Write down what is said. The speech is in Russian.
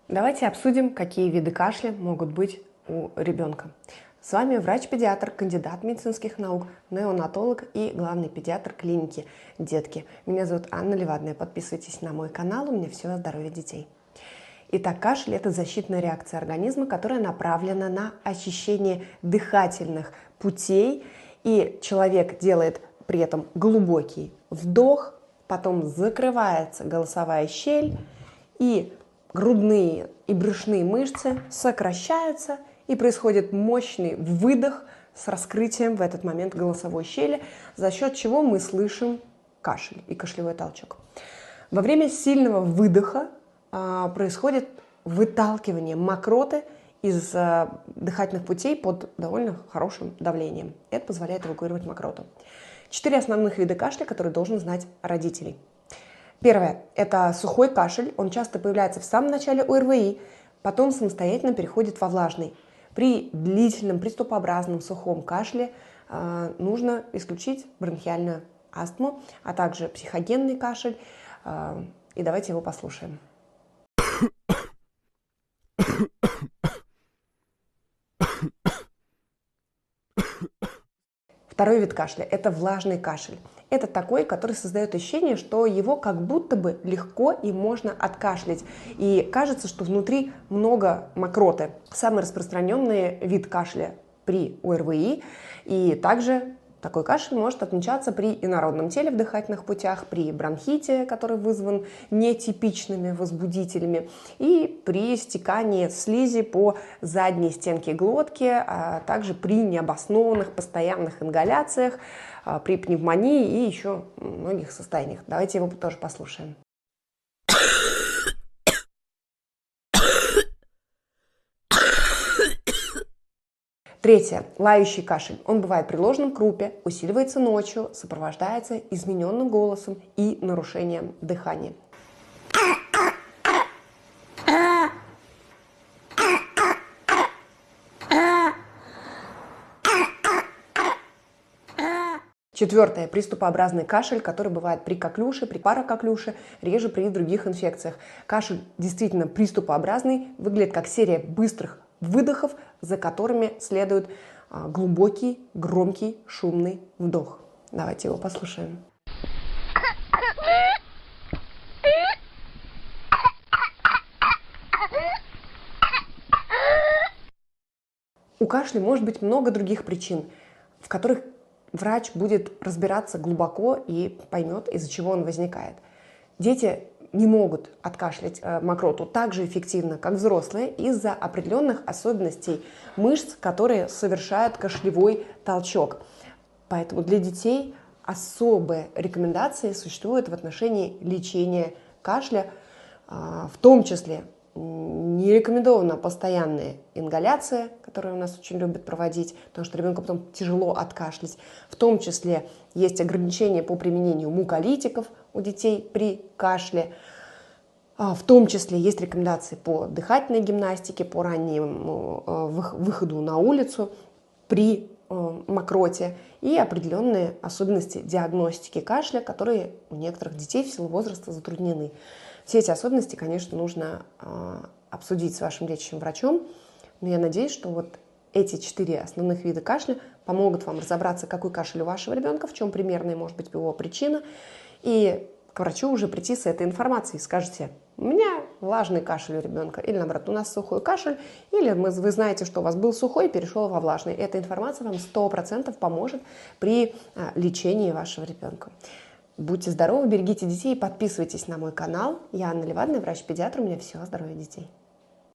Давайте обсудим, какие виды кашля могут быть у ребенка. С вами врач-педиатр, кандидат медицинских наук, неонатолог и главный педиатр клиники «Детки». Меня зовут Анна Левадная. Подписывайтесь на мой канал, у меня все о здоровье детей. Итак, кашель – это защитная реакция организма, которая направлена на очищение дыхательных путей. И человек делает при этом глубокий вдох, потом закрывается голосовая щель, и грудные и брюшные мышцы сокращаются, и происходит мощный выдох с раскрытием в этот момент голосовой щели, за счет чего мы слышим кашель и кашлевой толчок. Во время сильного выдоха происходит выталкивание мокроты из дыхательных путей под довольно хорошим давлением. Это позволяет эвакуировать мокроту. 4 основных вида кашля, которые должен знать родителей. Первое – это сухой кашель. Он часто появляется в самом начале ОРВИ, потом самостоятельно переходит во влажный. При длительном приступообразном сухом кашле нужно исключить бронхиальную астму, а также психогенный кашель. И давайте его послушаем. Второй вид кашля – это влажный кашель. Это такой, который создает ощущение, что его как будто бы легко и можно откашлять. И кажется, что внутри много мокроты. Самый распространенный вид кашля при ОРВИ. И также такой кашель может отмечаться при инородном теле в дыхательных путях, при бронхите, который вызван нетипичными возбудителями, и при стекании слизи по задней стенке глотки, а также при необоснованных постоянных ингаляциях, при пневмонии и еще многих состояниях. Давайте его тоже послушаем. Третье. Лающий кашель. Он бывает при ложном крупе, усиливается ночью, сопровождается измененным голосом и нарушением дыхания. Четвертое. Приступообразный кашель, который бывает при коклюше, при паракоклюше, реже при других инфекциях. Кашель действительно приступообразный, выглядит как серия быстрых выдохов, за которыми следует глубокий, громкий, шумный вдох. Давайте его послушаем. У кашля может быть много других причин, в которых врач будет разбираться глубоко и поймет, из-за чего он возникает. Дети не могут откашлять мокроту так же эффективно, как взрослые, из-за определенных особенностей мышц, которые совершают кашлевой толчок. Поэтому для детей особые рекомендации существуют в отношении лечения кашля, в том числе не рекомендована постоянная ингаляция, которую у нас очень любят проводить, потому что ребенку потом тяжело откашлять. В том числе есть ограничения по применению муколитиков у детей при кашле. В том числе есть рекомендации по дыхательной гимнастике, по раннему выходу на улицу при мокроте и определенные особенности диагностики кашля, которые у некоторых детей в силу возраста затруднены. Все эти особенности, конечно, нужно обсудить с вашим лечащим врачом, но я надеюсь, что вот эти 4 основных вида кашля помогут вам разобраться, какой кашель у вашего ребенка, в чем примерная может быть его причина, и к врачу уже прийти с этой информацией. Скажете: у меня влажный кашель у ребенка, или наоборот, у нас сухой кашель, или вы знаете, что у вас был сухой и перешел во влажный. Эта информация вам 100% поможет при лечении вашего ребенка. Будьте здоровы, берегите детей и подписывайтесь на мой канал. Я Анна Левадная, врач-педиатр, у меня все о здоровье детей.